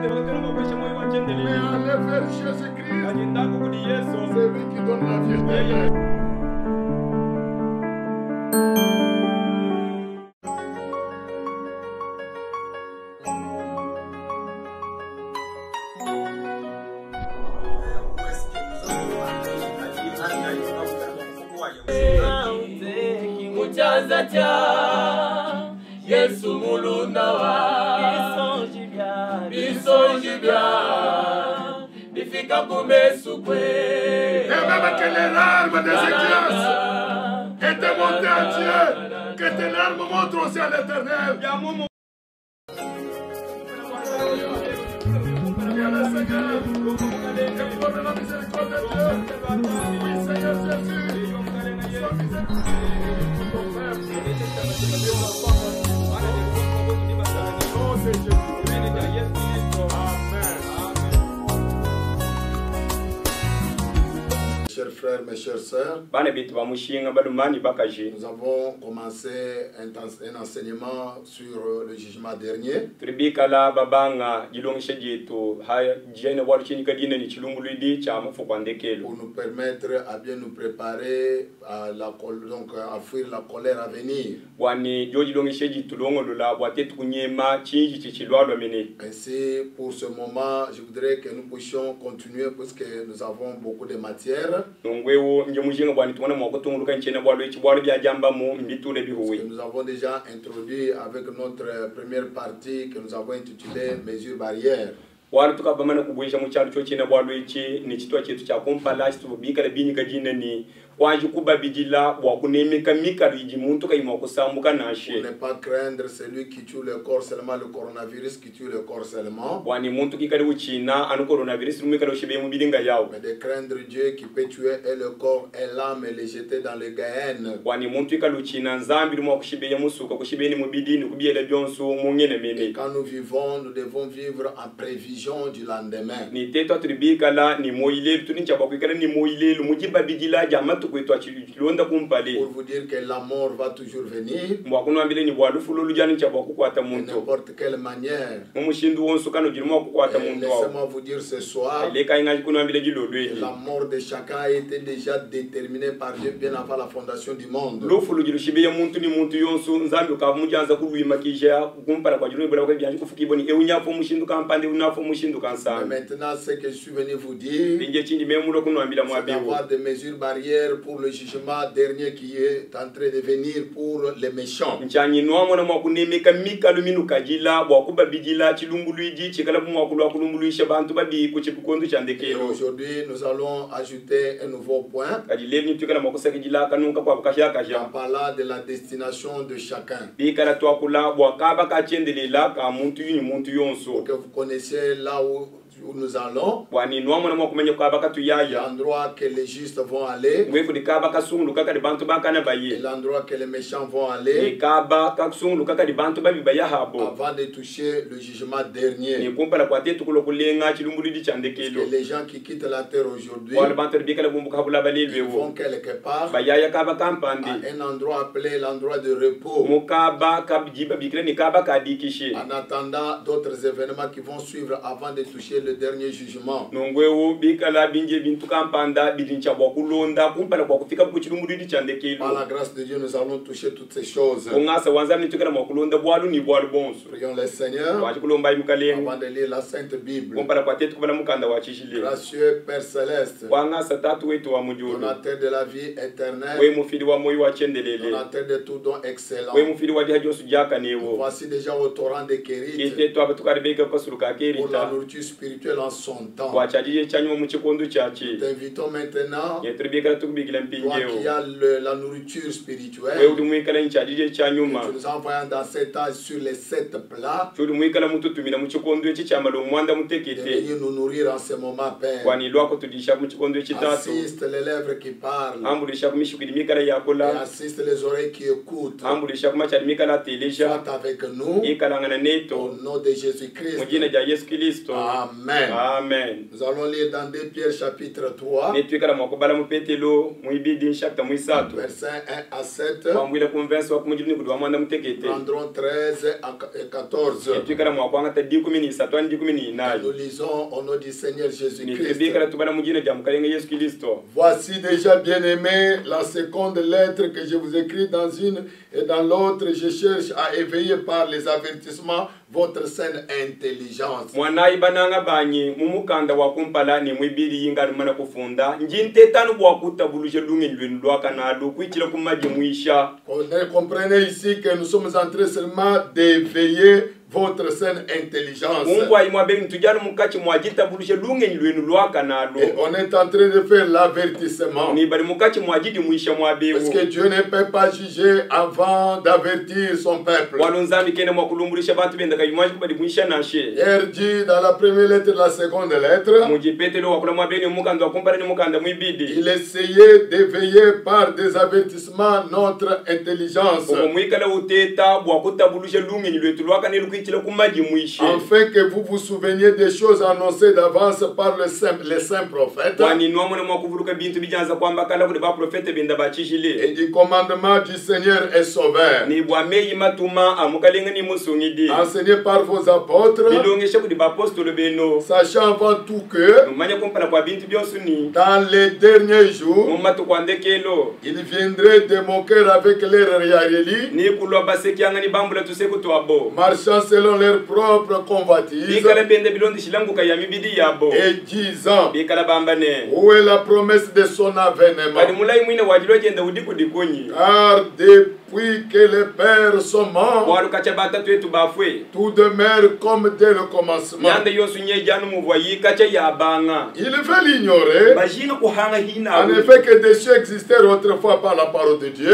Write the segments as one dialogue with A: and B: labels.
A: Mais allez vers Jésus-Christ, c'est lui qui donne la vie éternelle.
B: Yesu mulunda wa bisonji bia bifika kumesu kwe.
A: Et même que les larmes des Éclases étaient montées à Dieu, que tes larmes montrent aussi à l'Éternel. Viens le Seigneur, implore la miséricorde de Dieu. Oui, Seigneur Jésus, sois miséricordieux pour ton peuple. Oh, c'est Jésus. Chers frères, mes chères sœurs, nous avons commencé un enseignement sur le jugement dernier. Pour nous permettre à bien nous préparer à fuir la colère à venir. Ainsi, pour ce moment, je voudrais que nous puissions continuer puisque nous avons beaucoup de matière. Nous avons déjà introduit avec notre première partie que nous avons intitulée Mesures barrières. Pour ne pas craindre celui qui tue le corps seulement, le coronavirus qui tue le corps seulement. Mais de craindre Dieu qui peut tuer et le corps et l'âme et les jeter dans les Gaënes. Et quand nous vivons, nous devons vivre en prévision du lendemain. Pour vous dire que la mort va toujours venir, de n'importe quelle manière. Laissez-moi vous dire ce soir que la mort de chacun a été déjà déterminée par Dieu bien avant la fondation du monde. Mais maintenant, ce que je suis venu vous dire, c'est d'avoir des mesures barrières pour le jugement dernier qui est en train de venir pour les méchants. Et aujourd'hui, nous allons ajouter un nouveau point en parlant de la destination de chacun. Pour que vous connaissiez là où nous allons, l'endroit que les justes vont aller, et l'endroit que les méchants vont aller, avant de toucher le jugement dernier. Parce que les gens qui quittent la terre aujourd'hui, ils vont quelque part à un endroit appelé l'endroit de repos, en attendant d'autres événements qui vont suivre avant de toucher le dernier jugement. Par la grâce de Dieu, nous allons toucher toutes ces choses. Prions le Seigneur avant de lire la Sainte Bible. Gracieux Père Céleste, donateur de la vie éternelle, donateur de tout don excellent, voici déjà au torrent des Kérites pour la nourriture spirituelle en son temps. Nous t'invitons maintenant, toi qui as la nourriture spirituelle, que tu nous envoies dans cet âge sur les 7 plats, de venir nous nourrir en ce moment, Père. Assiste les lèvres qui parlent, et assiste les oreilles qui écoutent. Sois avec nous, au nom de Jésus-Christ. Amen. Amen.
B: Amen.
A: Nous allons lire dans 2 Pierre chapitre 3. Versets 1 à 7. Prendrons 13 et 14. Nous lisons au nom du Seigneur Jésus-Christ. Voici déjà, bien-aimés, la seconde lettre que je vous écris dans une et dans l'autre. Je cherche à éveiller par les avertissements votre saine intelligence. Comprenez ici que nous sommes en train seulement d'éveiller votre saine intelligence. Et on est en train de faire l'avertissement. Parce que Dieu ne peut pas juger avant d'avertir son peuple. Hier dit dans la première lettre et la seconde lettre, il essayait d'éveiller par des avertissements notre intelligence, afin que vous vous souveniez des choses annoncées d'avance par les saints prophètes et du commandement du Seigneur et Sauveur, enseigné par vos apôtres, sachant avant tout que dans les derniers jours, il viendrait de mon cœur avec leur réalité, marchant selon leur propre convoitise, et disant, où est la promesse de son avènement? Car depuis que les pères sont morts, tout demeure comme dès le commencement. Il veut l'ignorer. En effet, que des cieux existèrent autrefois par la parole de Dieu,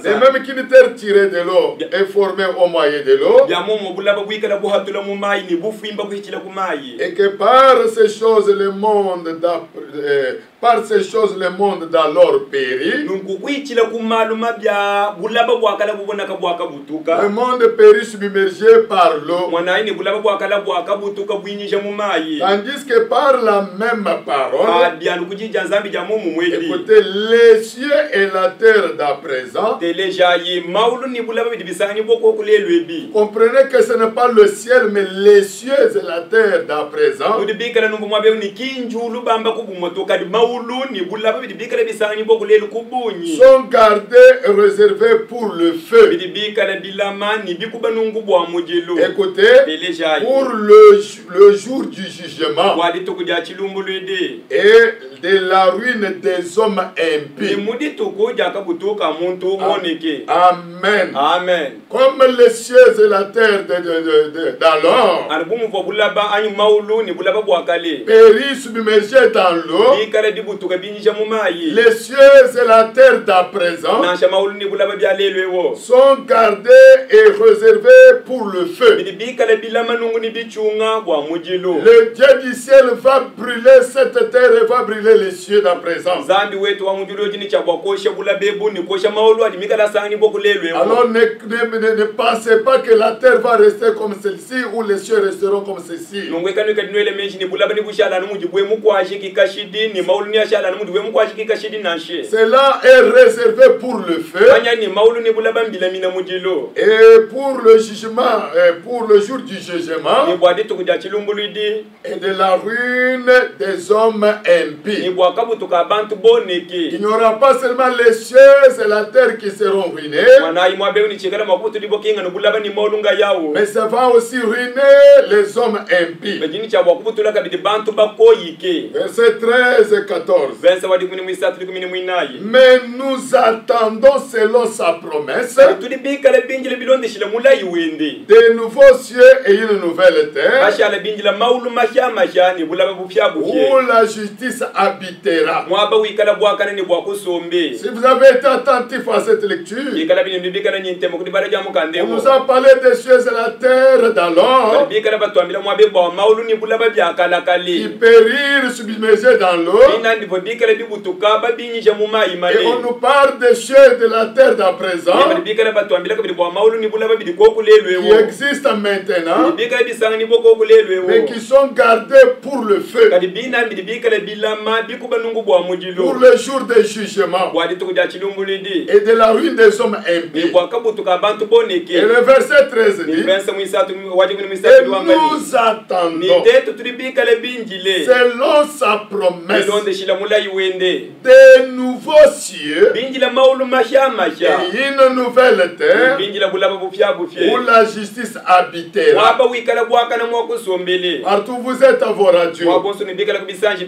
A: et même qu'une terre tirée de l'eau est formée au moyen de l'eau, et que par ces choses le monde d'alors périt. Le monde périt submergé par l'eau, tandis que par la même parole, écoutez, les cieux et la terre d'à présent, comprenez que ce n'est pas le ciel mais les cieux et la terre d'à présent sont gardés et réservés pour le feu. Écoutez, pour le jour du jugement et de la ruine des hommes impies. Amen.
B: Amen.
A: Comme les cieux et la terre d'alors périt submergés dans l'eau, les cieux et la terre d'à présent sont gardés et réservés pour le feu. Le Dieu du ciel va brûler cette terre et va brûler les cieux d'à présent. Alors ne pensez pas que la terre va rester comme celle-ci ou les cieux resteront comme ceci. Cela est réservé pour le feu et pour le jugement, pour le jour du jugement et de la ruine des hommes impies. Il n'y aura pas seulement les cieux et la terre qui seront ruinés, mais ça va aussi ruiner les hommes impies. Verset 13 et 14. Mais nous attendons selon sa promesse de nouveaux cieux et une nouvelle terre où la justice habitera. Si vous avez été attentif à cette lecture, on nous a parlé des cieux et la terre d'alors qui périrent submergés dans l'eau,
C: on nous parle des cieux et de la terre d'à présent qui existent maintenant, mais qui sont gardés pour le feu, pour le jour des jugements et de la ruine des hommes impies. Et le verset 13 dit: et nous attendons, selon sa promesse, des nouveaux cieux et une nouvelle terre où la justice habitera. Partout vous êtes à vos radios,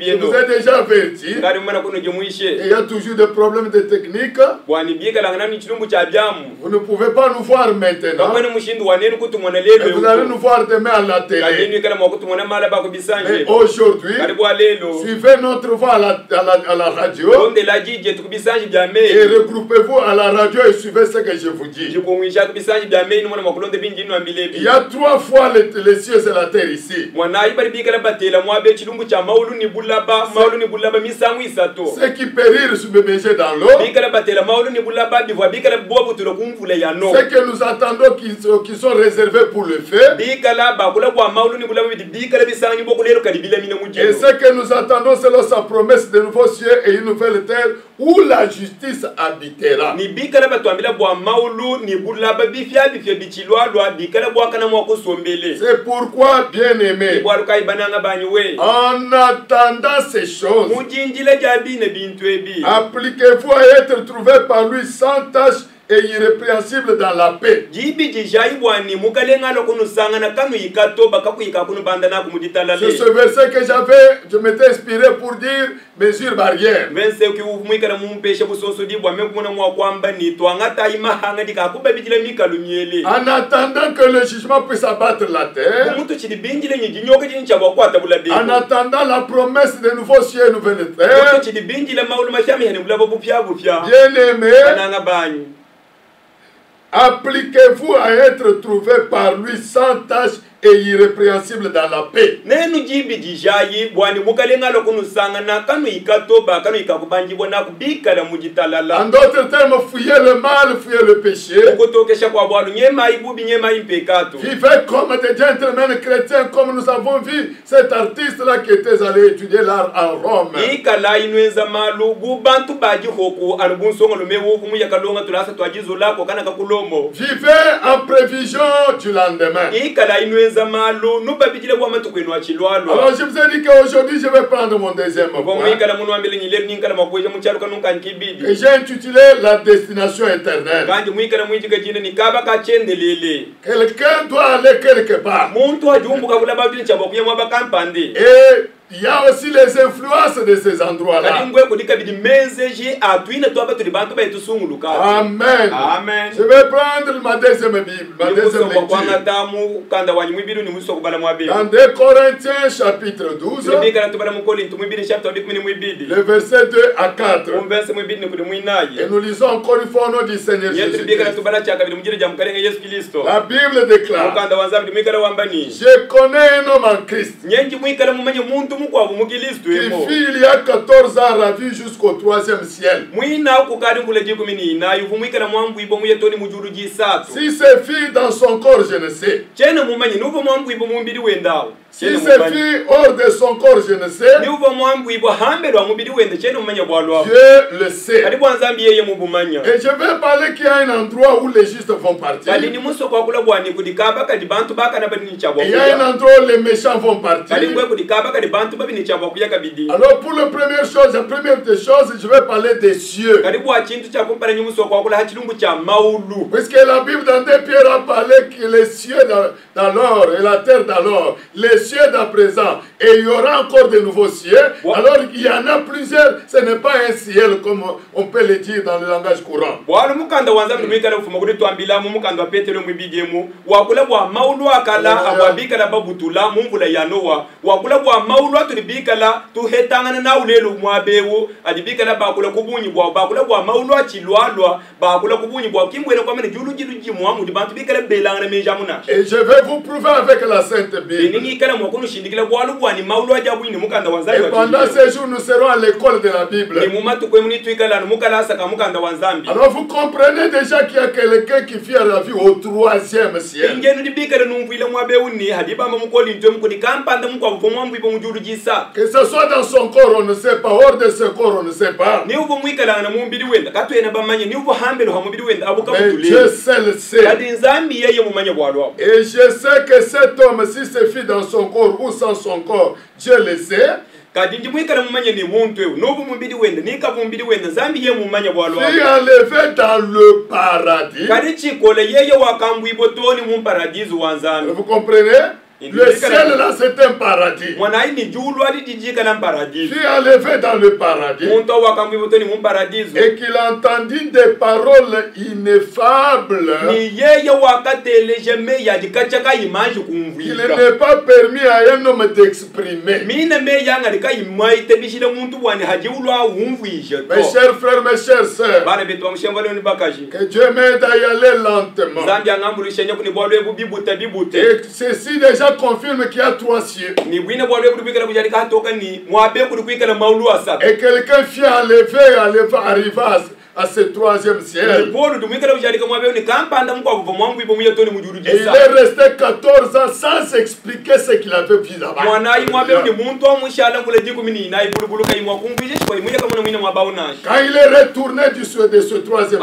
C: je vous ai déjà averti, il y a toujours des problèmes de technique. Vous ne pouvez pas nous voir maintenant, et vous allez nous voir demain à la télé. Mais aujourd'hui, suivez notre voix à la radio et regroupez-vous à la radio et suivez ce que je vous dis. Il y a 3 fois les cieux et la terre ici. Ceux qui périrent submergés dans l'eau, ceux que nous attendons qui sont réservés pour le feu, et ceux que nous attendons selon sa promesse de nouveaux cieux et une nouvelle terre où la justice habitera. C'est pourquoi, bien-aimés, en attendant ces choses, appliquez-vous à être trouvés par lui sans tâche et irrépréhensible dans la paix. C'est ce verset que je m'étais inspiré pour dire mesure barrière. En attendant que le jugement puisse abattre la terre, en attendant la promesse de nouveaux cieux et nouvelles terres, bien-aimés, appliquez-vous à être trouvé par lui sans tâche et irrépréhensible dans la paix. En d'autres termes, fuyez le mal, fuyez le péché. Vivez comme des gentlemen chrétiens, comme nous avons vu cet artiste-là qui était allé étudier l'art en Rome. Vivez en prévision du lendemain. Alors je vous ai dit qu'aujourd'hui je vais prendre mon deuxième point, et j'ai intitulé la destination éternelle. Quelqu'un doit aller quelque part, et il y a aussi les influences de ces endroits-là. Amen. Amen. Je vais prendre ma deuxième Bible, ma deuxième lecture. Dans 2 Corinthiens chapitre 12, le verset 2 à 4. Et nous lisons encore une fois au nom du Seigneur Jésus-Christ. La Bible déclare: je connais un homme en Christ qui fut il y a 14 ans ravi jusqu'au 3e ciel. Si c'est fille dans son corps, je ne sais. Si c'est fille hors de son corps, je ne sais. Dieu le sait. Et je vais parler qu'il y a un endroit où les justes vont partir. Et il y a un endroit où les méchants vont partir. Alors pour la première des choses, je vais parler des cieux. Puisque la Bible dans 2 Pierre a parlé que les cieux d'alors et la terre d'alors, les cieux d'à présent, et il y aura encore de nouveaux cieux. Alors il y en a plusieurs, ce n'est pas un ciel comme on peut le dire dans le langage courant. Et je vais vous prouver avec la Sainte Bible pendant ces jours, nous serons à l'école de la Bible. Alors vous comprenez déjà qu'il y a quelqu'un qui vit à la vie au 3e ciel. Que ce soit dans son corps, on ne sait pas. Hors de ce corps, on ne sait pas. Mais Dieu seul le sait. Et je sais que cet homme, si c'est fait dans son corps ou sans son corps, Dieu le sait. Fut enlevé dans le paradis. Vous comprenez? Le ciel là c'est un paradis. Fut enlevé dans le paradis. Et qu'il entendit des paroles ineffables. Il n'est pas permis à un homme d'exprimer. Mes chers frères, mes chères sœurs, que Dieu m'aide à y aller lentement. Et ceci déjà confirme qu'il y a 3 cieux. Et quelqu'un fit arriver à ce 3e ciel. Et il est resté 14 ans sans expliquer ce qu'il avait vu là-bas. Quand il est retourné de ce 3e ciel,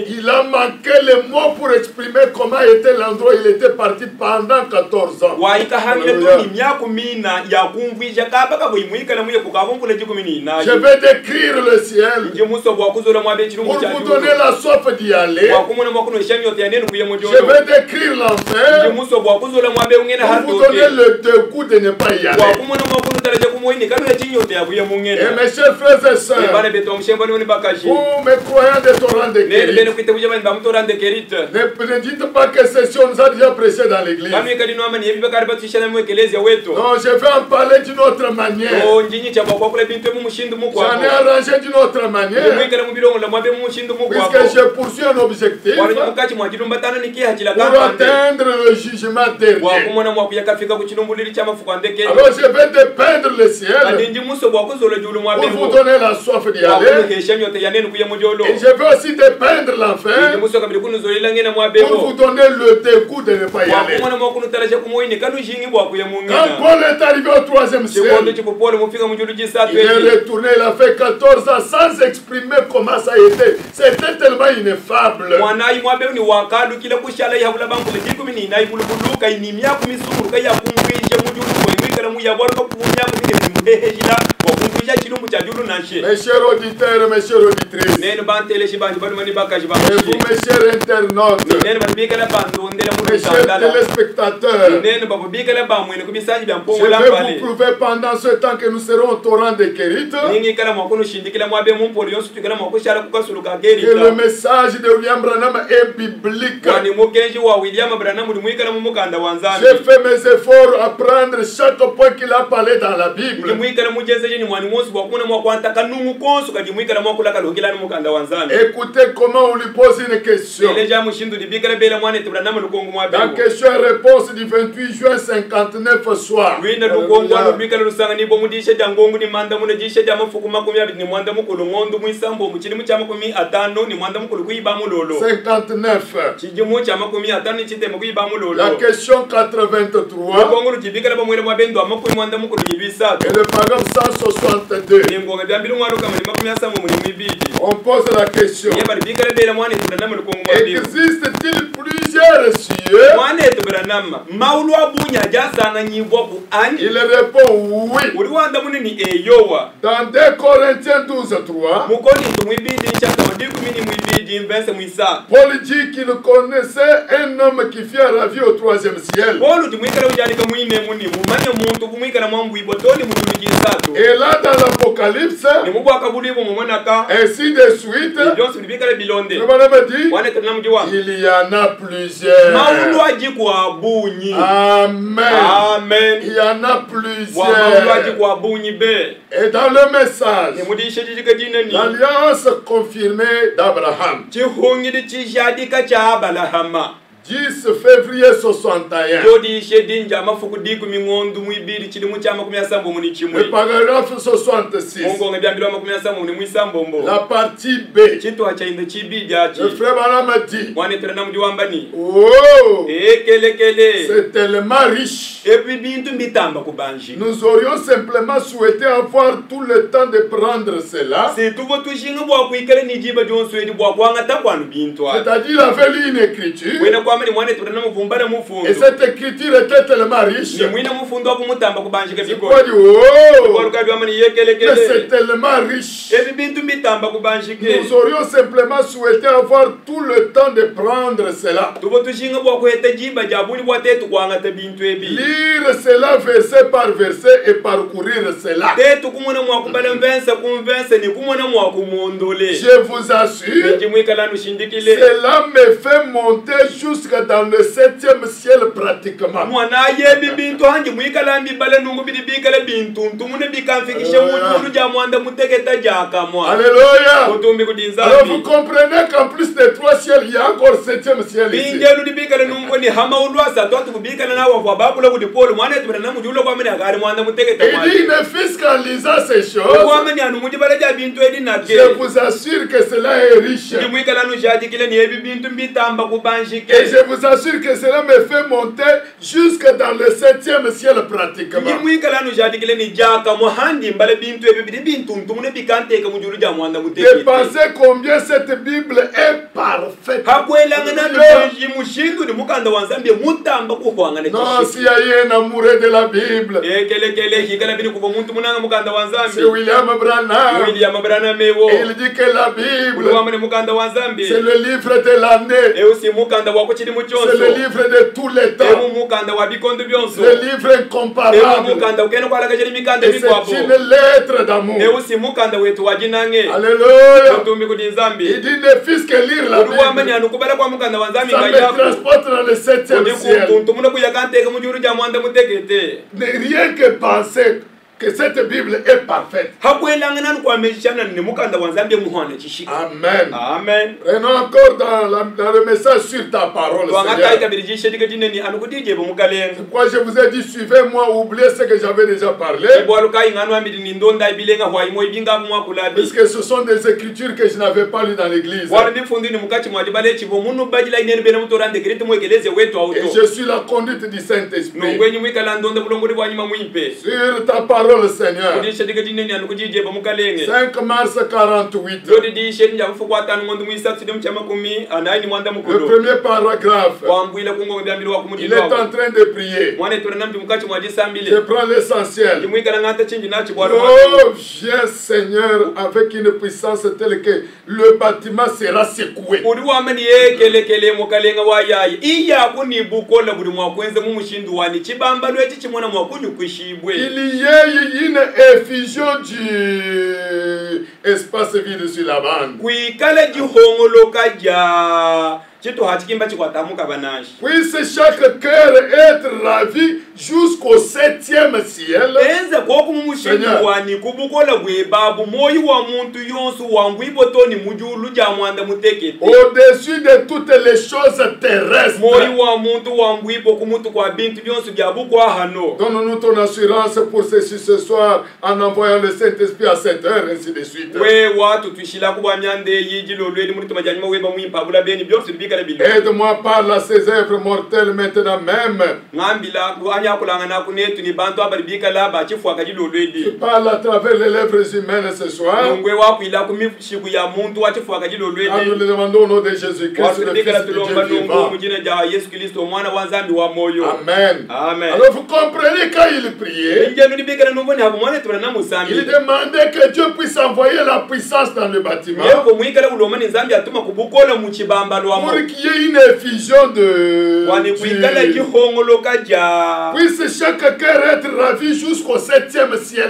C: il a manqué les mots pour exprimer comment était l'endroit où il était parti pendant 14 ans. Je vais décrire le ciel pour vous donner la soif d'y aller. Je vais décrire l'enfer pour vous donner le dégoût de ne pas y aller. Et mes chers frères et sœurs, vous mes croyants de Torah de Kérit, ne dites pas que ceci on nous a déjà prêché dans l'église. Non, je vais en parler d'une autre manière. J'en ai arrangé d'une autre manière. Puisque je poursuis un objectif pour atteindre le jugement dernier. Alors je vais dépeindre le ciel pour vous donner la soif d'y aller. Et je vais aussi dépeindre l'enfer pour vous donner le dégoût de ne pas y aller. Quand Paul est arrivé au 3e ciel, il est retourné, il a fait 14 ans sans exprimer comment ça a été. C'était tellement ineffable. Mes chers auditeurs, mes chères auditrices, et vous, mes chers internautes, mes chers téléspectateurs, je vais vous prouver pendant ce temps que nous serons au torrent de Kérit que le message de William Branham est biblique. J'ai fait mes efforts à prendre chaque point qu'il a parlé dans la Bible. Écoutez comment on lui pose une question. La question et réponse du 28 juin 59 soir. 59. La question 83. Et le paragraphe 162. On pose la question. Existe-t-il plusieurs cieux? Il répond oui. Dans 2 Corinthiens 12, 3, Paul dit qu'il connaissait un homme qui fit la vie au 3e ciel. Et là dans l'Apocalypse, ainsi de suite, le bonhomme dit, il y en a plusieurs. Amen. Il y en a plusieurs. Et dans le message, l'alliance confirmée d'Abraham. 10 février 61. Le paragraphe 66. La partie B. Le frère Branham dit, oh, c'est tellement riche. Nous aurions simplement souhaité avoir tout le temps de prendre cela. C'est-à-dire, il avait lu une écriture. Et cette écriture était tellement riche. C'est quoi du mais c'est tellement riche. Nous aurions simplement souhaité avoir tout le temps de prendre cela. Lire cela verset par verset et parcourir cela. Je vous assure, cela me fait monter jusque dans le 7e ciel pratiquement. Alléluia. Alors vous comprenez qu'en plus des 3 ciels, il y a encore 7e ciel ici. Il dit, ne fût-ce qu'en lisant ces choses, je vous assure que cela est riche. Et je vous assure que cela me fait monter jusque dans le 7e ciel pratiquement. Et pensez combien cette Bible est parfaite. Non, s'il y a un amoureux de la Bible, c'est William Branham. Et il dit que la Bible, c'est le livre de l'année. C'est le livre de tous les temps. Le livre incomparable. Et c'est une lettre d'amour. Alléluia. Il dit ne fût-ce que lire la Bible, ça me transporte dans le 7e ciel. Rien que penser que cette Bible est parfaite. Amen.
A: Amen.
C: Prenons encore dans le message sur ta parole, Seigneur. C'est pourquoi je vous ai dit, suivez-moi, oubliez ce que j'avais déjà parlé. Puisque ce sont des écritures que je n'avais pas lues dans l'église. Et je suis la conduite du Saint-Esprit. Sur ta parole, Seigneur. 5 mars 48. Le premier paragraphe. Il est en train de prier. Je prends l'essentiel. Oh, viens Seigneur avec une puissance telle que le bâtiment sera secoué. Il y a une effusion du espace vide sur la bande. Puisse chaque cœur être ravi jusqu'au 7e ciel. Seigneur. Au-dessus de toutes les choses terrestres. Donne-nous ton assurance pour ceci ce soir en envoyant le Saint-Esprit à 7 heures, ainsi de suite. Aide-moi par là ces œuvres mortelles maintenant même. Tu parles à travers les lèvres humaines ce soir. Nous le demandons au nom de Jésus-Christ, le Fils de Dieu vivant. Amen. Alors vous comprenez quand il priait, il demandait que Dieu puisse envoyer la puissance dans le bâtiment. Pour qu'il y ait une effusion de puisse chaque cœur être ravi jusqu'au 7e ciel.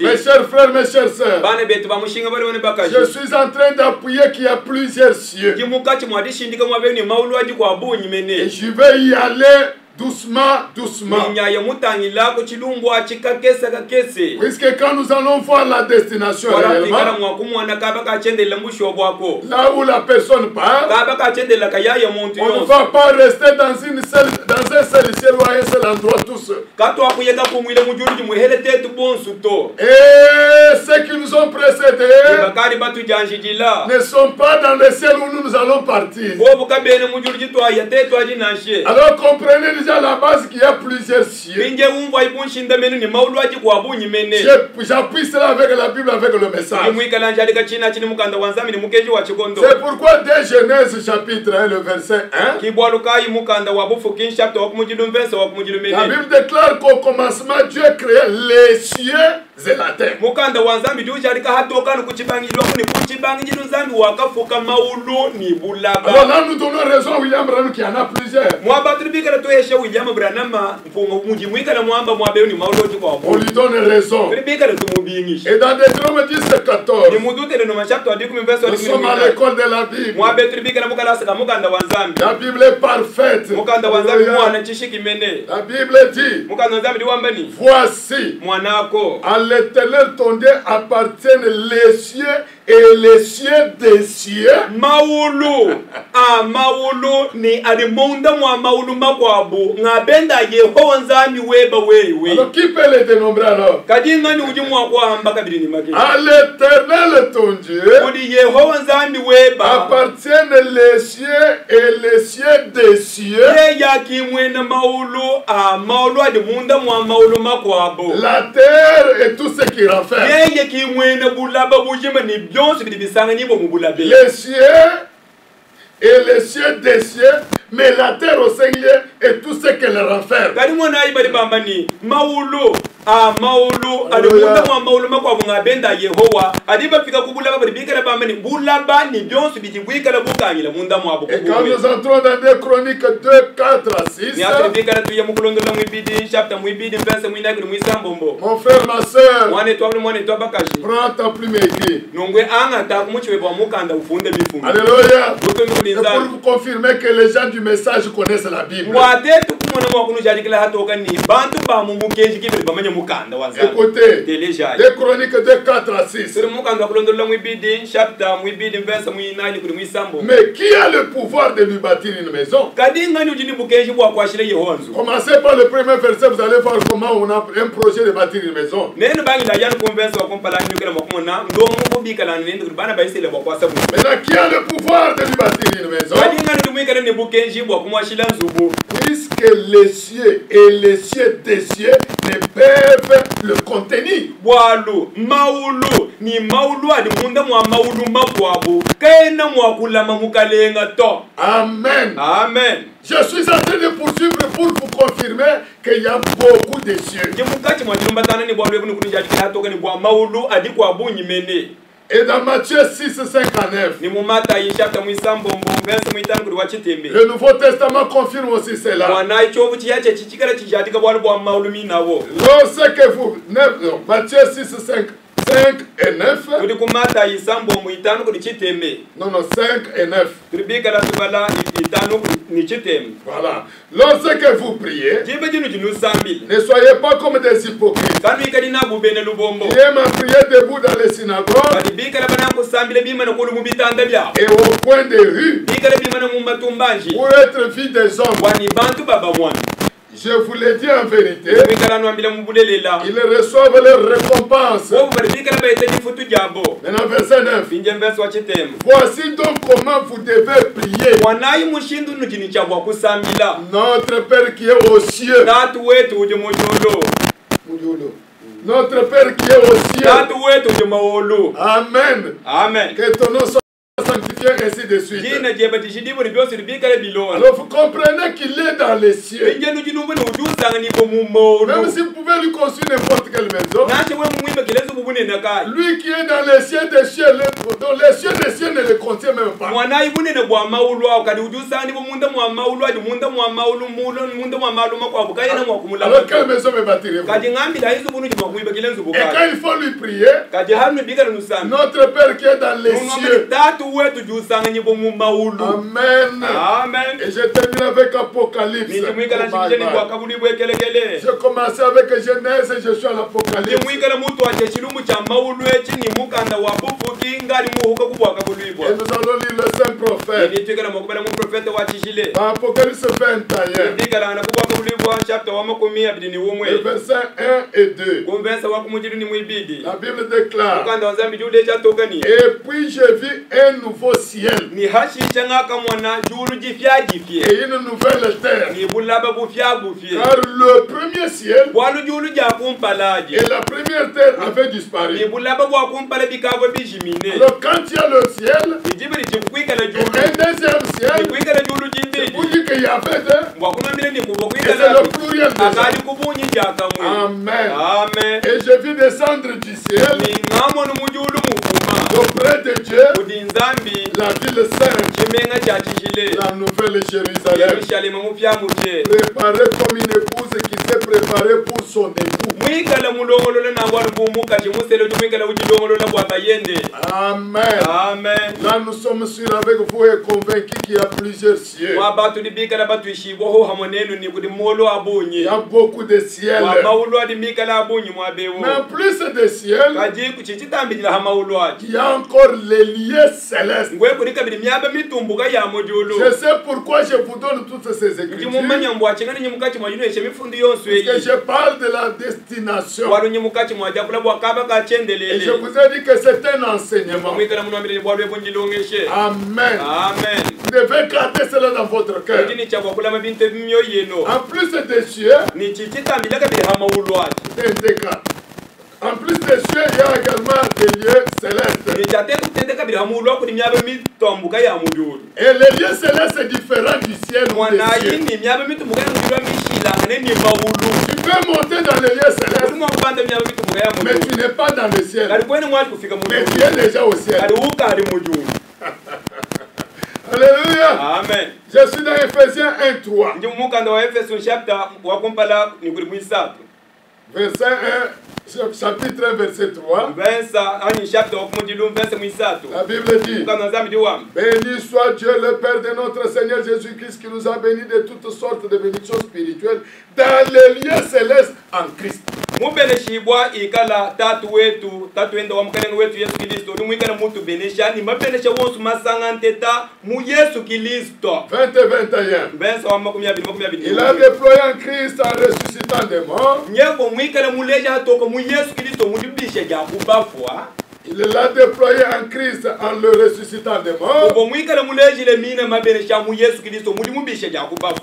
C: Mes chers frères, mes chères sœurs, je suis en train d'appuyer qu'il y a plusieurs cieux. Et je vais y aller doucement, doucement. Puisque quand nous allons voir la destination réellement, là où la personne part, on ne va pas rester dans un seul ciel ou un seul endroit tous. Et ceux qui nous ont précédés ne sont pas dans le ciel où nous allons partir. Alors comprenez déjà la base qu'il y a plusieurs cieux. J'appuie cela avec la Bible, avec le message. C'est pourquoi dès Genèse chapitre 1, le verset 1, la Bible déclare qu'au commencement Dieu créait les cieux et la terre. Alors là nous donnons raison à William Branham qu'il y en a plusieurs. On lui donne raison. Et dans Deutéronome 10:14, nous sommes à l'école de la Bible. La Bible est parfaite. La Bible dit, voici, à l'Éternel ton Dieu appartiennent les cieux et les cieux des cieux.
A: Maulu ni adimonda mwa maulu makwabu ngabenda Yehova nzambi weba wewe.
C: Alors qui peut les dénombrer alors?
A: Kadinga ni ujimu wa kwa hamba kabiri ni maki.
C: À l'Éternel ton Dieu
A: udi Yehova nzambi weba
C: appartiennent les cieux et les cieux des cieux.
A: Ye yaki mwena maulu maulu adimunda mwa maulu makwabu.
C: La terre et tout ce qui renferme.
A: Ye yaki mwena bulaba bujima ni
C: les cieux et les cieux des cieux, mais la terre au Seigneur et tout ce qu'elle renferme.
A: Maulu adimunda mwa maulu makwabu ngabenda Yehova adiba fika kubulaba bibikala bamani bulaba ni byonso bitibwikala bukanyila munda mwabu.
C: Et quand nous entrons dans des Chroniques 2, 4 à 6, mon frère, ma soeur, prends ta plume et écris. Alléluia. Et pour vous confirmer que les gens du message connaissent la Bible. Écoutez, les Chroniques de 4 à 6. Mais qui a le pouvoir de lui bâtir une maison? Commencez par le premier verset, vous allez voir comment on a un projet de bâtir une maison. Maintenant, qui a le pouvoir de lui bâtir une maison? Puisque les cieux et les cieux des cieux ne peuvent le contenir. Amen.
A: Amen.
C: Je suis en train de poursuivre pour vous confirmer qu'il y a beaucoup de cieux. Et dans Matthieu 6, 5 à 9, le Nouveau Testament confirme aussi cela. Lorsque vous... Matthieu 6, 5 et 9. Non, 5 et 9. Voilà. Lorsque vous priez, ne soyez pas comme des hypocrites qui aiment à prier debout dans les synagogues et au coin des rues pour être vus des hommes. Je vous l'ai dit en vérité, ils reçoivent leur récompense. Maintenant, verset 9. Voici donc comment vous devez prier. Notre Père qui est aux cieux. Notre Père qui est aux cieux. Amen.
A: Amen.
C: Que ton nom soit sanctifié ainsi de suite. Alors vous comprenez qu'il est dans les cieux. Même si vous pouvez lui construire n'importe quelle maison, lui qui est dans les cieux des cieux, dans les cieux des cieux ne le contient même pas. Alors quelle maison me bâtirez-vous? Et quand il faut lui prier, notre Père qui est dans les cieux, Amen. Et je termine avec Apocalypse. Je commençais avec Genèse et je suis à l'Apocalypse. Et nous allons lire le Saint Prophète. Apocalypse 21. Le verset 1 et 2. La Bible déclare. Et puis je vis un nouveau ciel. Et une nouvelle terre. Car le premier ciel et la première terre avaient disparu. Alors quand il y a le ciel et un deuxième ciel, c'est pour dire qu'il y avait deux. Et c'est le pluriel de ça. Amen. Et je vis descendre du ciel auprès de Dieu la ville sainte, la nouvelle Jérusalem, préparée comme une épouse qui s'est préparée pour son époux. Amen. Là nous sommes sûrs avec vous et convaincus qu'il y a plusieurs cieux. Il y a beaucoup de ciels. Mais en plus des ciels, il y a encore les lieux célestes. Je sais pourquoi je vous donne toutes ces écritures. Parce que je parle de la destination. Et je vous ai dit que c'est un enseignement. Amen. Vous devez garder cela dans votre cœur. En plus des cieux, en plus des cieux, il y a également des lieux célestes. Et les lieux célestes sont différents du ciel ou des cieux. Tu peux monter dans les lieux célestes, mais tu n'es pas dans le ciel. Mais tu es déjà au ciel. Alléluia. Amen. Je suis dans Ephésiens 1:3. Verset 1, chapitre 1, verset 3. La Bible dit: béni soit Dieu le Père de notre Seigneur Jésus-Christ, qui nous a bénis de toutes sortes de bénédictions spirituelles dans les lieux célestes en Christ.
A: 20 et
C: 21. Il a déployé en Christ en ressuscitant des morts. Il l'a déployé en Christ en le ressuscitant des morts.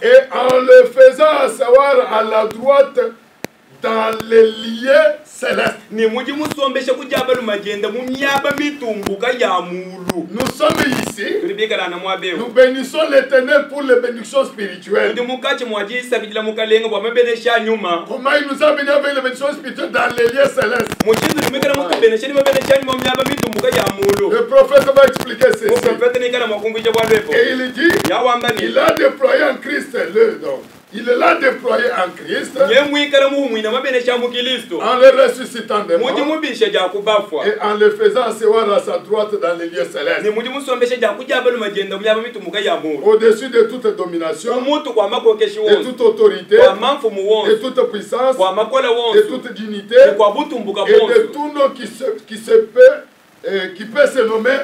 C: Et en le faisant asseoir à la droite dans les lieux célestes. Nous sommes ici. Nous bénissons l'Éternel pour les bénédictions spirituelles. Comment il nous a bénis avec les bénédictions spirituelles dans les lieux célestes? Le prophète va expliquer ceci. Et il dit: il a déployé en Christ le don. Il l'a déployé en Christ en le ressuscitant des morts et en le faisant asseoir à sa droite dans les lieux célestes. Au-dessus de toute domination, de toute autorité, de toute puissance, de toute dignité et de tout nom qui peut se nommer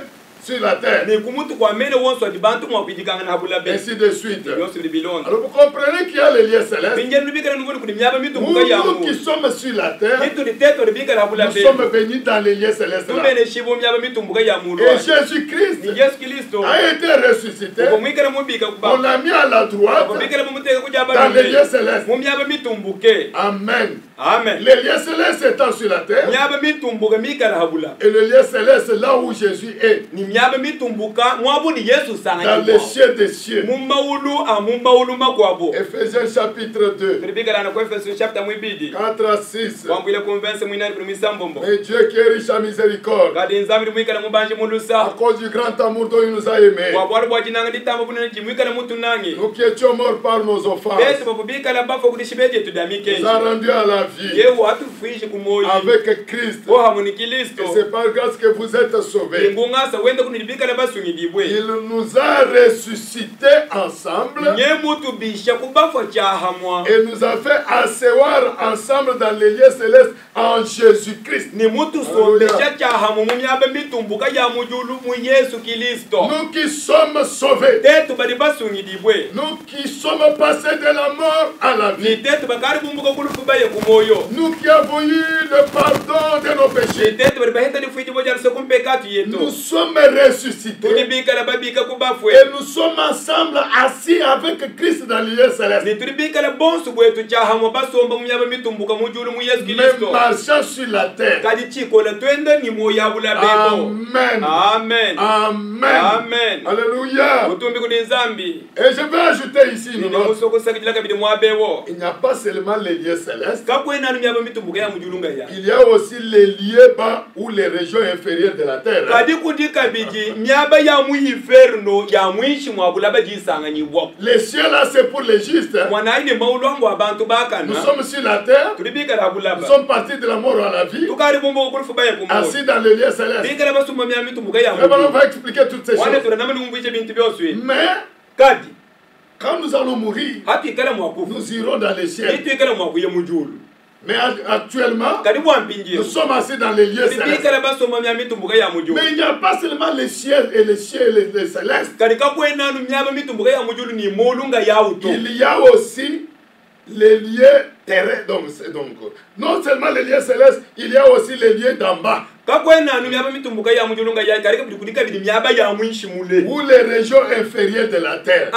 C: sur la terre. Ainsi de suite. Alors vous comprenez qu'il y a les lieux célestes. Nous qui sommes sur la terre, nous sommes bénis dans les lieux célestes là. Et Jésus-Christ a été ressuscité. On l'a mis à la droite dans les lieux célestes. Amen.
A: Amen.
C: Les lieux célestes étant sur la terre, et le lieu céleste là où Jésus est, dans les cieux des cieux. Ephésiens chapitre 2, 4 à 6. Mais Dieu qui est riche en miséricorde, à cause du grand amour dont il nous a aimés, nous qui étions morts par nos offenses, nous a rendus à la vie avec Christ. Et c'est par grâce que vous êtes sauvés. Il nous a ressuscités ensemble et nous a fait asseoir ensemble dans les lieux célestes en Jésus-Christ. Nous qui sommes sauvés, nous qui sommes passés de la mort à la vie, nous qui avons eu le pardon de nos péchés, nous sommes ressuscités et nous sommes ensemble assis avec Christ dans les lieux célestes. Même marchant sur la terre. Amen.
A: Amen.
C: Amen.
A: Amen.
C: Alléluia. Et je vais ajouter ici, il n'y a pas seulement les lieux célestes, il y a aussi les lieux bas ou les régions inférieures de la terre. Les cieux là, c'est pour les justes. Nous sommes sur la terre, nous sommes partis de la mort à la vie, assis dans les lieux célestes. On va expliquer toutes ces choses. Mais quand nous allons mourir, nous irons dans les cieux. Mais actuellement, nous sommes assis dans les lieux célestes. Mais il n'y a pas seulement les cieux et les célestes. Il y a aussi les lieux terrestres. Donc, non seulement les lieux célestes, il y a aussi les lieux d'en bas. Ou les régions inférieures de la terre.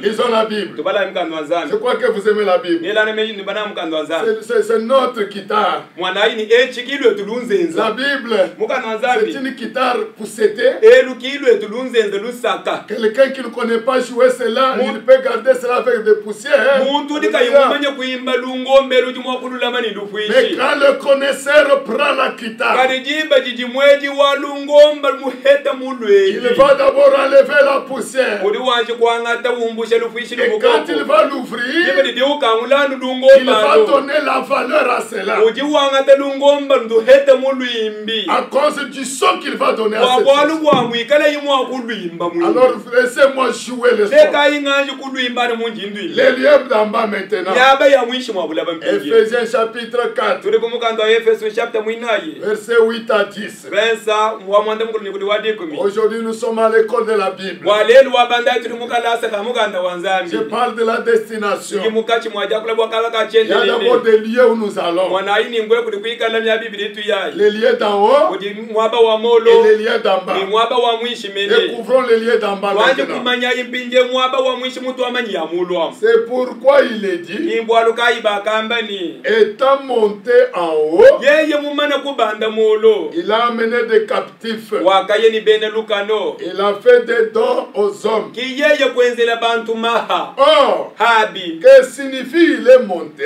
C: Ils ont la Bible. Je crois que vous aimez la Bible. C'est notre guitare. La Bible, c'est une guitare poussette. Quelqu'un qui ne connaît pas jouer cela, il peut garder cela avec des poussières. Mais quand le connaisseur prend la guitare, il va d'abord enlever la poussière. Et quand il va l'ouvrir, il va donner la valeur à cela. À cause du son qu'il va donner à cette chose. Alors laissez-moi jouer le son. Les lieux d'en bas maintenant. Ephésiens chapitre 4. Verset 8 à 10. Aujourd'hui nous sommes à l'école de la Bible. Je parle de la destination. Il y a d'abord des lieux où nous allons. Les lieux d'en haut et les lieux d'en bas. Découvrons les lieux d'en bas maintenant. C'est pourquoi il est dit, étant monté en haut, il a amené des captifs. Il a fait des dons aux hommes. Or, que signifie il est monté?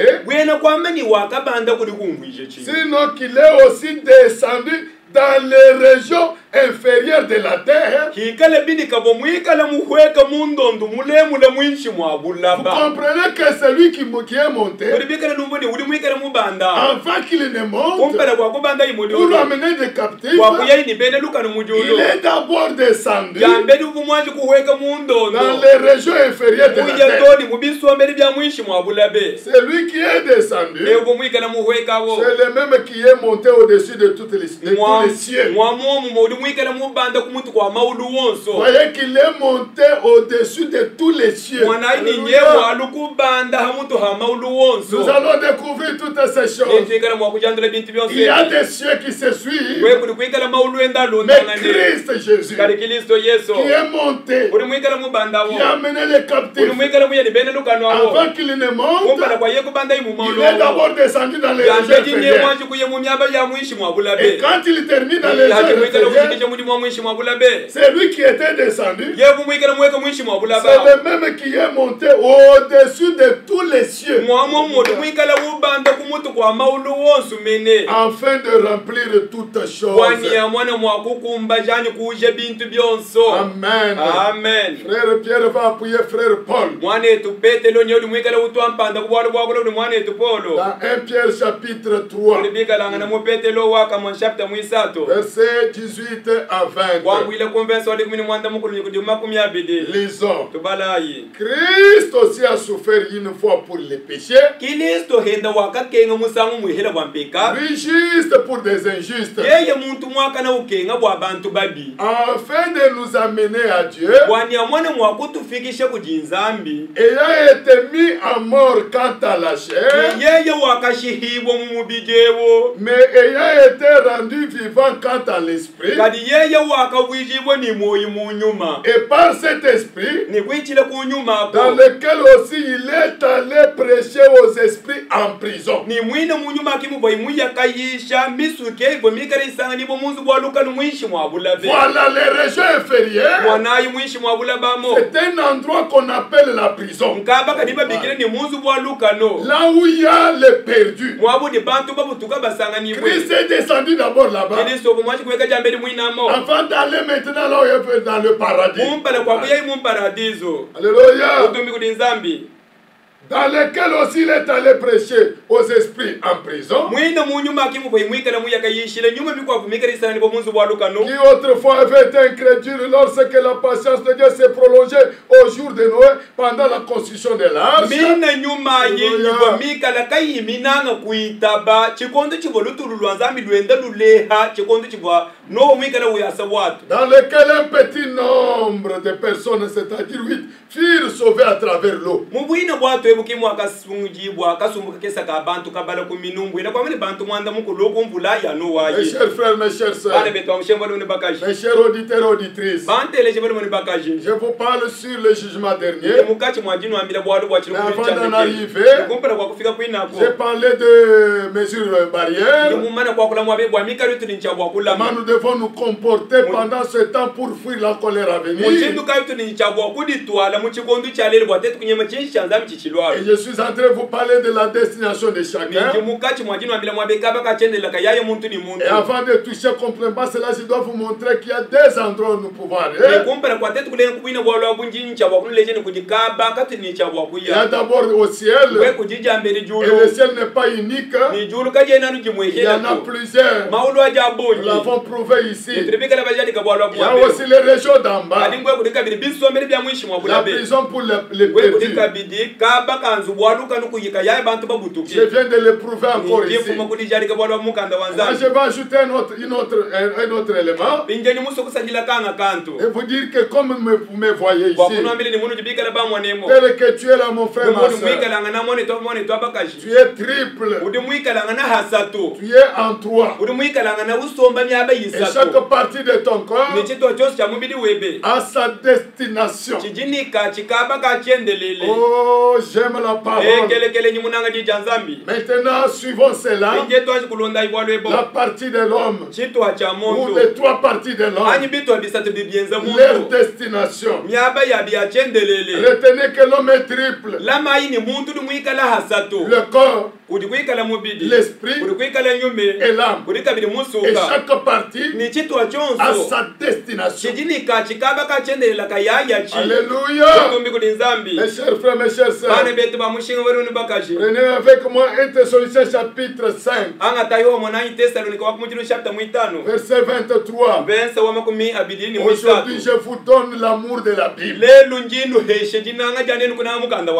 C: Sinon qu'il est aussi descendu dans les régions inférieures de la terre. Vous comprenez que celui qui est monté, avant qu'il ne monte, pour amener des captifs, il est d'abord descendu dans les régions inférieures de la terre. Celui qui est descendu, c'est le même qui est monté au-dessus de toutes les cieux. Voyez qu'il est monté au-dessus de tous les cieux. Nous allons découvrir toutes ces choses. Il y a des cieux qui se suivent. Mais Christ Jésus, qui est monté, qui a amené les captifs, avant qu'il ne monte, il est d'abord descendu dans les régions inférieures. Et quand il termine dans les régions inférieures, c'est lui qui était descendu. C'est le même qui est monté au-dessus de tous les cieux. Afin de remplir toutes choses. Amen.
A: Amen.
C: Frère Pierre va appuyer frère Paul. Dans 1 Pierre chapitre 3. Verset 18 à 20. Lisons. Christ aussi a souffert une fois pour les péchés. Lui juste pour des injustes. Afin de nous amener à Dieu. Ayant été mis à mort quant à la chair. Mais ayant été rendu vivant quant à l'esprit. Et par cet esprit, dans lequel aussi il est allé prêcher aux esprits en prison. Voilà les régions inférieures. C'est un endroit qu'on appelle la prison. Là où il y a les perdus. Christ est descendu d'abord là-bas. Avant d'aller maintenant là où il est dans le paradis. Alléluia. Dans lequel aussi il est allé prêcher aux esprits en prison. Qui autrefois avait été incrédule lorsque la patience de Dieu s'est prolongée au jour de Noé pendant la construction de l'arche. Dans lequel un petit nombre de personnes, c'est-à-dire 8, furent sauvées à travers l'eau. Mes chers frères, mes chères sœurs, mes chers auditeurs et auditrices, je vous parle sur le jugement dernier. Mais avant d'en arriver, j'ai parlé de mesures barrières. Comment nous devons nous comporter pendant ce temps pour fuir la colère à venir. Et je suis en train de vous parler de la destination de chacun. Et avant de toucher complètement cela, je dois vous montrer qu'il y a des endroits où nous pouvons aller. Il y a d'abord au ciel. Et le ciel n'est pas unique. Il y en a plusieurs. Nous l'avons prouvé ici. Il y a aussi les régions d'en bas. La prison pour les perdus. Je viens de le prouver encore ici. Là, je vais ajouter un autre élément. Et vous dire que comme vous me voyez ici, tel que tu es là, mon frère, ma soeur, tu es triple. Tu es en trois. Et chaque partie de ton corps a sa destination. Oh, j'aime la parole. Maintenant, suivons cela. La partie de l'homme. Ou les trois parties de l'homme. Leur destination. Retenez que l'homme est triple. Le corps, l'esprit et l'âme. Et chaque partie a sa destination. Alléluia. Mes chers frères, mes chères sœurs, prenez avec moi 1 Thessaloniciens chapitre 5, verset 23. Aujourd'hui, je vous donne l'amour de la Bible.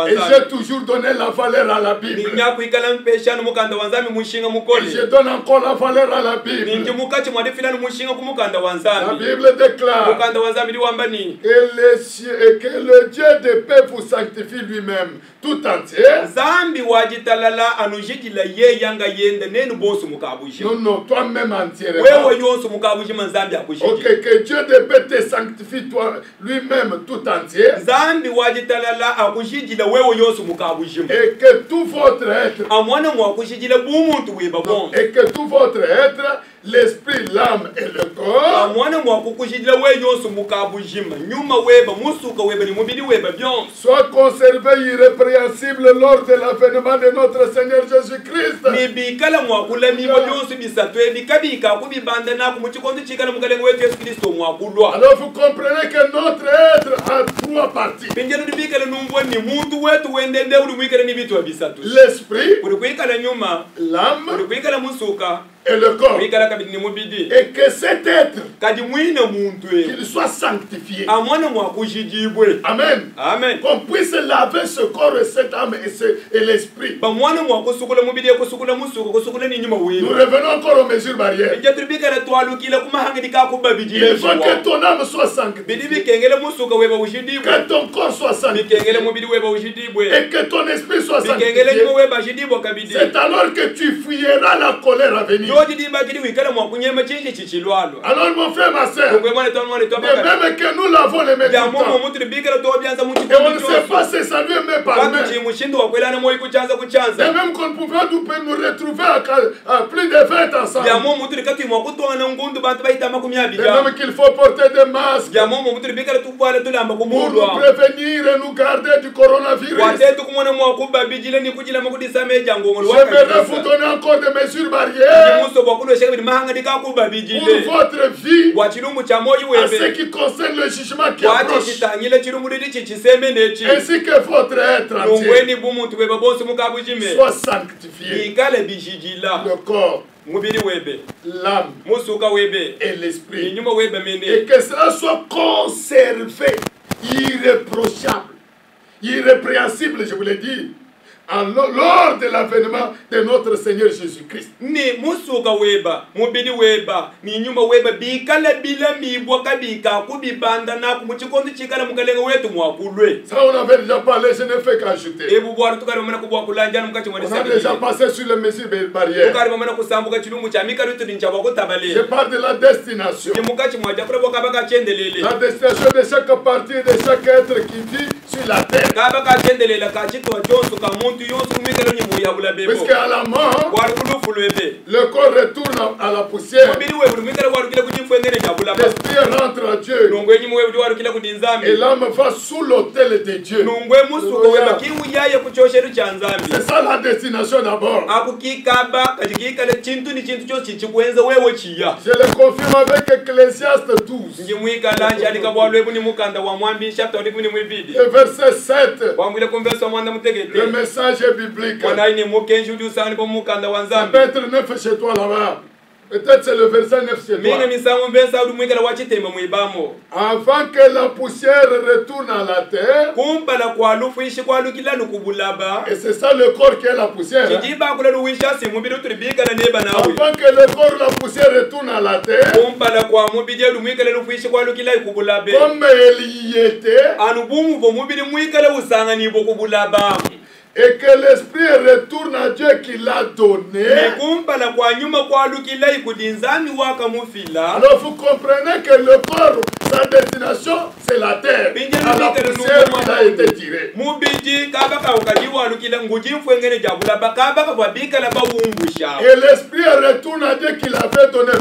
C: Et j'ai toujours donné la valeur à la Bible. Et je donne encore la valeur à la Bible. La Bible déclare que le Dieu de paix vous sanctifie lui-même tout entier. Non, toi-même entièrement. Ok, que Dieu de paix te sanctifie toi lui-même tout entier. Et que tout votre être, l'esprit, l'âme et le corps. Soit conservé irrépréhensible lors de l'avènement de notre Seigneur Jésus-Christ. Alors vous comprenez que notre être a trois parties. L'esprit, l'âme et le corps. Et que cet être, qu'il soit sanctifié. Amen.
A: Amen.
C: Qu'on puisse laver ce corps et cette âme et l'esprit. Nous revenons encore aux mesures barrières. Il faut que ton âme soit sanctifiée. Que ton corps soit sanctifié. Et que ton esprit soit sanctifié. C'est alors que tu fuiras la colère à venir. Alors mon frère, ma soeur, de même que nous l'avons les mêmes temps, et on ne sait pas se saluer mais par main. De même qu'on pouvait nous retrouver à plus de 20 ensemble. De même qu'il faut porter des masques pour nous prévenir et nous garder du coronavirus. J'aimerais vous donner encore des mesures barrières pour votre vie, à ce qui concerne le jugement qui approche, ainsi que votre être entier soit sanctifié. Le corps, l'âme et l'esprit, et que cela soit conservé, irréprochable, irrépréhensible, je vous l'ai dit, lors de l'avènement de notre Seigneur Jésus-Christ. Ça, on avait déjà parlé, je ne fais qu'ajouter. On a déjà passé sur les mesures barrières. Je parle de la destination. La destination de chaque partie, de chaque être qui vit sur la terre. Parce qu'à la mort, le corps retourne à la poussière. L'esprit rentre à Dieu. Et l'âme va sous l'autel de Dieu. C'est ça la destination d'abord. Je le confirme avec Ecclésiaste 12. Le verset 7. Le message est biblique. Ça peut être 9 chez toi là-bas. Peut-être c'est le verset 9 chez toi. Avant que la poussière retourne à la terre. Et c'est ça le corps qui est la poussière. Avant que le corps, la poussière retourne à la terre. Comme il y était. Et que l'esprit retourne à Dieu qui l'a donné. Alors vous comprenez que le corps, sa destination, c'est la terre. À la poussière, il a été tiré. Et l'esprit retourne à Dieu qui l'avait donné.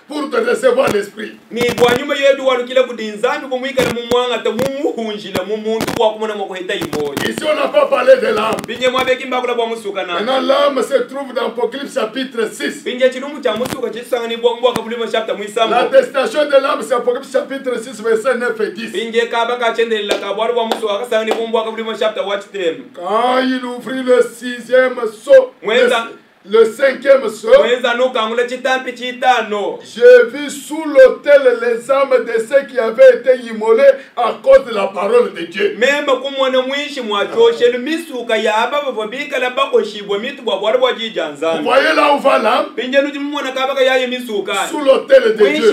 C: Pour te recevoir l'esprit. Ici on n'a pas parlé de l'âme. Maintenant l'âme se trouve dans Apocalypse chapitre 6. La destination de l'âme c'est Apocalypse chapitre 6 verset 9 et 10. Quand il ouvrit le 6e sceau, le 5e sceau, j'ai vu sous l'autel les âmes de ceux qui avaient été immolés à cause de la parole de Dieu. Vous voyez là où va l'âme? Sous l'autel de Dieu.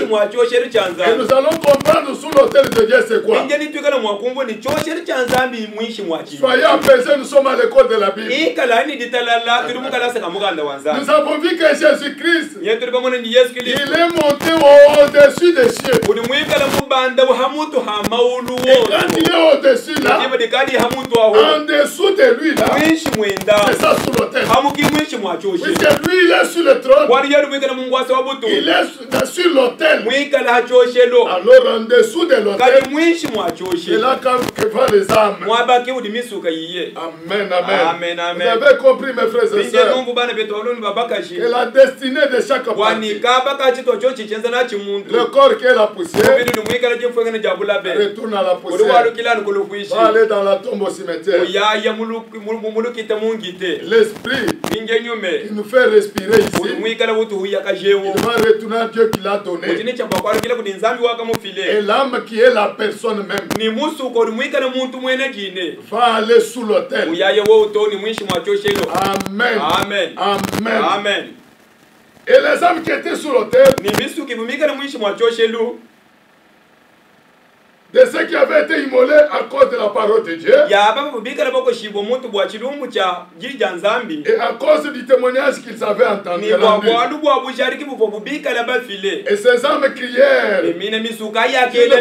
C: Et nous allons comprendre sous l'autel de Dieu c'est quoi. Soyez apaisés, nous sommes à l'école de la Bible. Nous avons vu que Jésus-Christ, il est monté au-dessus des cieux. Et quand il est au-dessus là, en dessous de lui là, c'est ça sous l'autel. Puisque lui il est sur le trône, il est sur l'autel. Alors en dessous de l'autel, c'est là que vont les âmes. Amen, amen. Vous avez compris mes frères et sœurs que la destinée de chaque partie, le corps qui est la poussière, retourne à la poussière, va aller dans la tombe au cimetière. L'esprit qui nous fait respirer ici, il va retourner à Dieu qui l'a donné. Et l'âme qui est la personne même va aller sous l'autel. Amen. Amen. Amen. Amen. Et les âmes qui étaient sous l'autel, de ceux qui avaient été immolés à cause de la parole de Dieu, et à cause du témoignage qu'ils avaient entendu. Et ces âmes crièrent d'une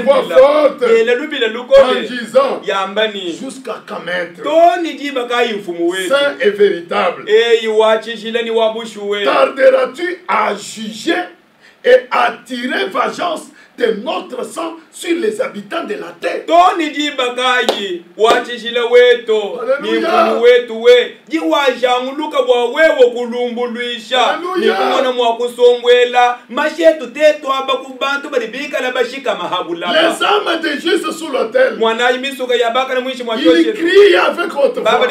C: voix forte en disant, jusqu'à quand maître, saint et véritable, tarderas-tu à juger et à tirer vengeance de notre sang sur les habitants de la terre? Les âmes de juste sous l'autel, ils crient avec haute voix,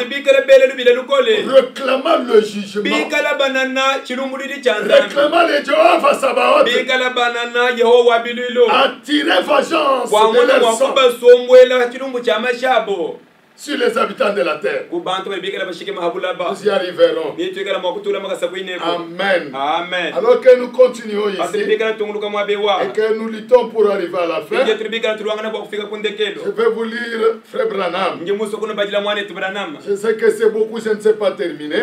C: réclamant le jugement, réclamant le Jéhovah Sabaoth, attirer vengeance de leur sang sur les habitants de la terre. Nous y arriverons. Amen. Amen. Alors que nous continuons ici et que nous luttons pour arriver à la fin, je vais vous lire Frère Branham. Je sais que c'est beaucoup, je ne sais pas terminer.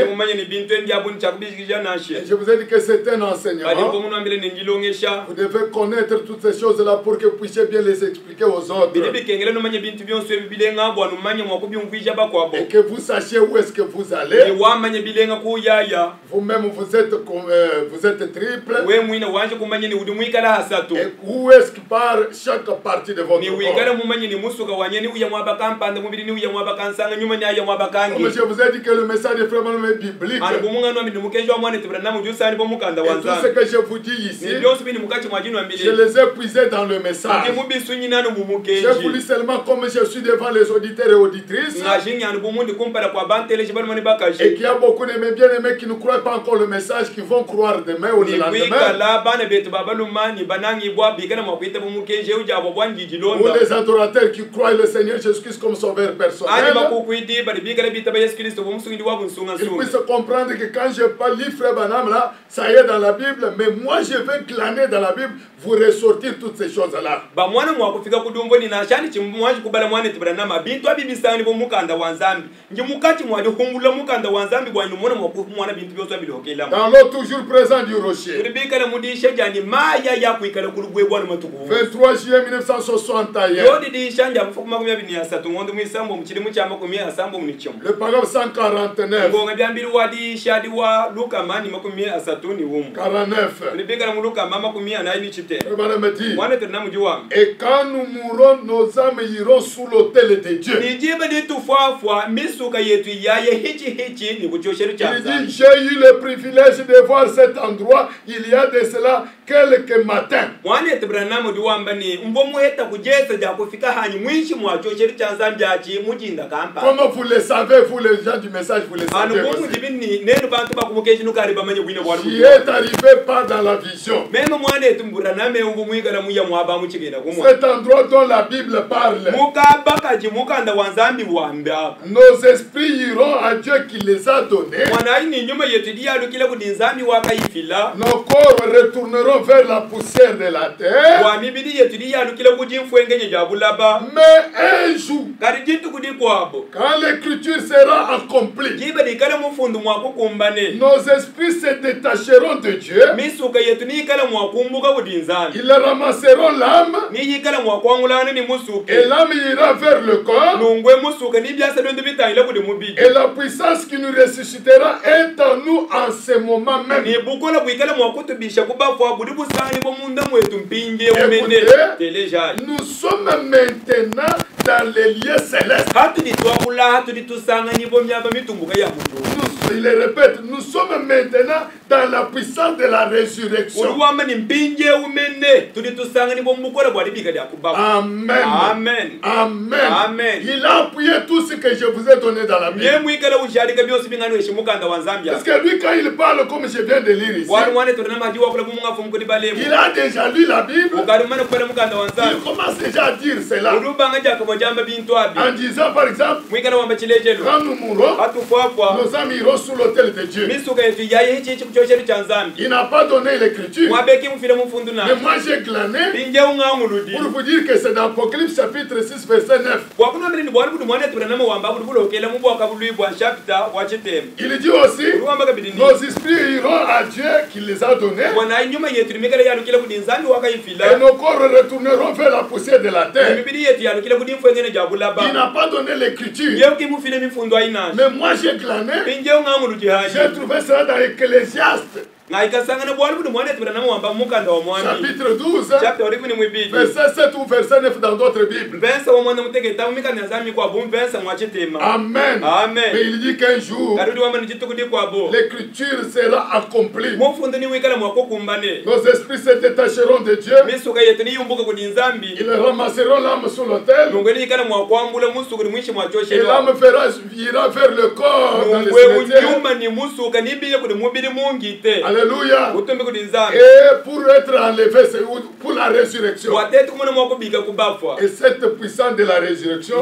C: Je vous ai dit que c'est un enseignement. Vous devez connaître toutes ces choses-là pour que vous puissiez bien les expliquer aux autres. Et que vous sachiez où est-ce que vous allez. Vous-même vous êtes triple. Et où est-ce que part chaque partie de votre corps. Comme je vous ai dit que le message est vraiment biblique. Et tout ce que je vous dis ici, je les ai puisés dans le message. Je vous lis seulement comme je suis devant les auditeurs et auditrices. Et qu'il y a beaucoup de mes bien-aimés qui ne croient pas encore le message, qui vont croire demain ou le lendemain. Ou les adorateurs qui croient le Seigneur Jésus-Christ comme sauveur personnel. Ils puissent comprendre que quand je lis Frère Branham là, ça y est dans la Bible, mais moi je vais glaner dans la Bible, vous ressortir toutes ces choses-là. Dans l'eau toujours présent du rocher. 23 juillet 1961. Le paragraphe 149. 49. Et quand nous mourrons, nos âmes iront sous l'autel de Dieu. Il dit, j'ai eu le privilège de voir cet endroit il y a de cela quelques matins. Comme vous le savez, vous les gens du message, vous le savez aussi. Qui est arrivé pas dans la vision. Cet endroit dont la Bible parle, Nos esprits iront à Dieu qui les a donnés. Nos corps retourneront vers la poussière de la terre. Mais un jour, quand l'écriture sera accomplie, nos esprits se détacheront de Dieu. Ils ramasseront l'âme. Et l'âme ira vers le corps. Et la puissance qui nous ressuscitera est en nous en ce moment même. Écoutez, nous sommes maintenant dans les lieux célestes. Il le répète, nous sommes maintenant dans la puissance de la résurrection. Amen.
A: Amen.
C: Amen. Amen. Il a appuyé tout ce que je vous ai donné dans la Bible. Parce que lui, quand il parle comme je viens de lire ici, il a déjà lu la Bible. Il commence déjà à dire cela. En disant par exemple, quand nous mourrons, nos âmes iront sous l'autel de Dieu. Il n'a pas donné l'écriture. Mais moi j'ai glané pour vous dire que c'est dans Apocalypse chapitre 6 verset 9. Il dit aussi, nos esprits iront à Dieu qui les a donnés. Et nos corps retourneront vers la poussière de la terre. Il n'a pas donné l'écriture. Mais moi j'ai glané. J'ai trouvé cela dans Ecclésiaste. Chapitre 12, verset 7 ou verset 9 dans d'autres Bibles. Amen. Amen. Mais il dit qu'un jour, l'écriture sera accomplie. Nos esprits se détacheront de Dieu. Ils ramasseront l'âme sur l'autel. Et l'âme ira vers le corps dans le cimetière. Alléluia. Et pour être enlevé, c'est pour la résurrection. Et cette puissance de la résurrection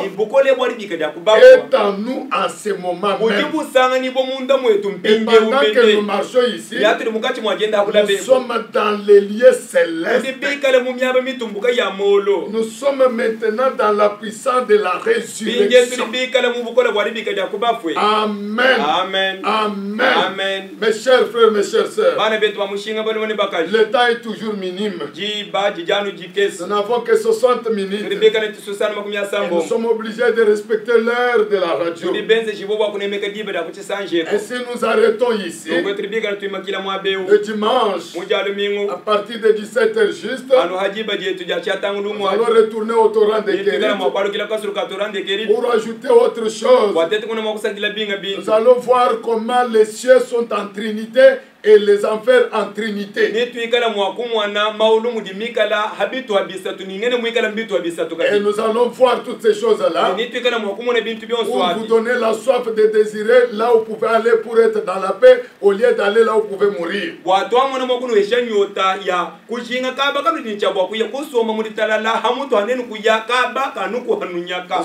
C: est en nous en ce moment même. Et pendant que nous marchons ici, nous sommes dans les lieux célestes. Nous sommes maintenant dans la puissance de la résurrection. Amen. Amen. Amen. Mes chers frères, mes chères sœurs, le temps est toujours minime. Nous n'avons que 60 minutes. Et nous sommes obligés de respecter l'heure de la radio. Et si nous arrêtons ici, le dimanche, à partir de 17h juste, nous allons retourner au torrent de Kérit pour ajouter autre chose. Nous allons voir comment les cieux sont en Trinité et les enfers en Trinité. Et nous allons voir toutes ces choses-là pour vous donner la soif de désirer là où vous pouvez aller pour être dans la paix au lieu d'aller là où vous pouvez mourir.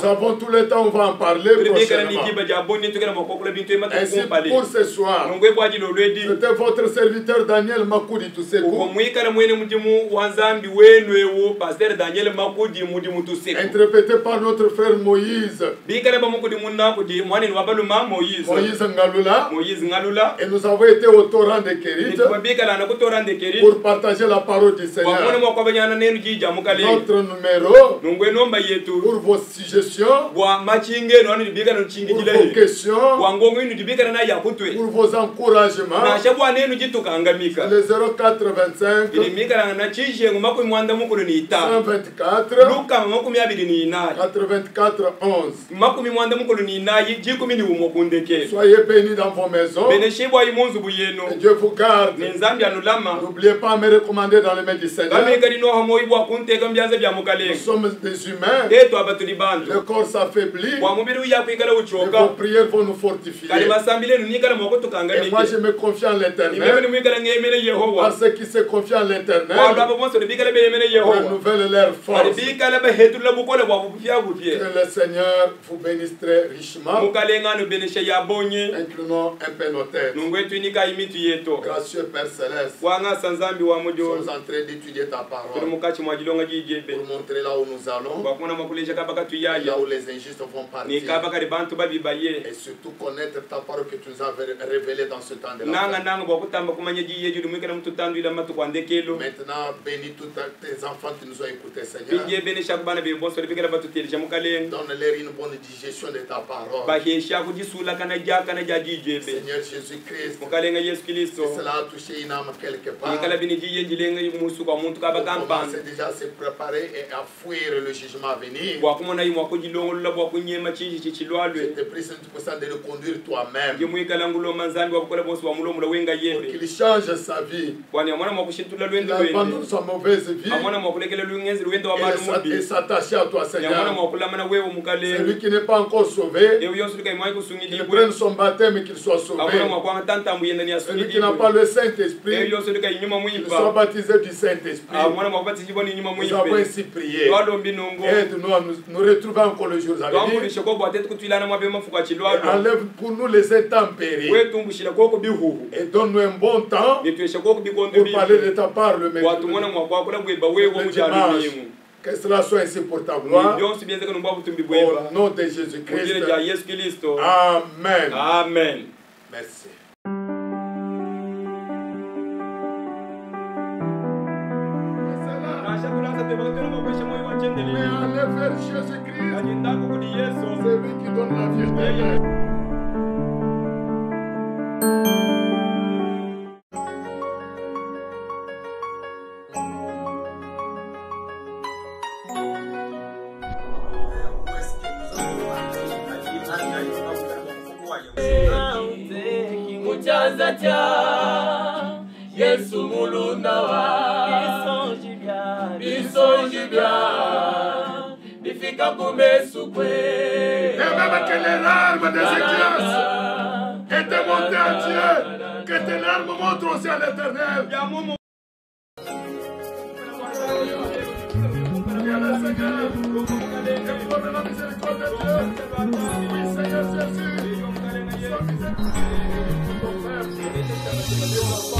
C: Nous avons tout le temps, on va en parler prochainement. Ainsi pour ce soir, c'était votre serviteur Daniel Makudi Tuseku, interprété par notre frère Moïse Ngalula. Et nous avons été au torrent de Kérit pour partager la parole du Seigneur. Notre numéro pour vos suggestions, pour vos questions, pour vos encouragements, le 0425 124 84 11. Soyez bénis dans vos maisons. Et Dieu vous garde. N'oubliez pas à me recommander dans le mains du Seigneur. Nous sommes des humains. Le corps s'affaiblit. Et vos prières vont nous fortifier. Et moi je me confie en l'Éternel. l'éternel, à ceux qui se confient en l'éternel, renouvelle leur force. Que le Seigneur vous bénisse très richement. Inclinons un peu nos têtes. Gracieux Père Céleste, nous sommes en train d'étudier ta parole pour montrer là où nous allons, là où les injustes vont partir, et surtout connaître ta parole que tu nous as révélée dans ce temps de la fin. Maintenant, bénis tous tes enfants qui nous ont écoutés, Seigneur. Donne-leur une bonne digestion de ta parole. Seigneur Jésus-Christ, si cela a touché une âme quelque part, on commence déjà à se préparer et à fuir le jugement à venir. Je te prie, Seigneur, de le conduire toi-même, pour qu'il change sa vie, qu'il abandonne sa mauvaise vie et s'attacher à toi, Seigneur. Celui qui n'est pas encore sauvé, qu'il prenne son baptême et qu'il soit sauvé. Celui qui n'a pas le Saint-Esprit, qu'il soit baptisé du Saint-Esprit. Nous avons ainsi prié. Aide-nous à nous retrouver encore le jour à venir. Enlève pour nous les intempéries. Et donne-nous un bon temps pour parler de ta parole maintenant. Le dimanche. Que cela soit ainsi pour ta gloire. Au nom de Jésus-Christ. Amen.
A: Amen.
C: Merci. Mais allez vers Jésus-Christ, c'est lui qui donne la vie éternelle.
B: Yesu mulunda wa bisonji bia bifika kumesu kwe.
C: Et même que les larmes des éclairces étaient montées à Dieu, que tes larmes montrent aussi à l'Éternel. Oui, Seigneur Jésus, sois miséricordieux.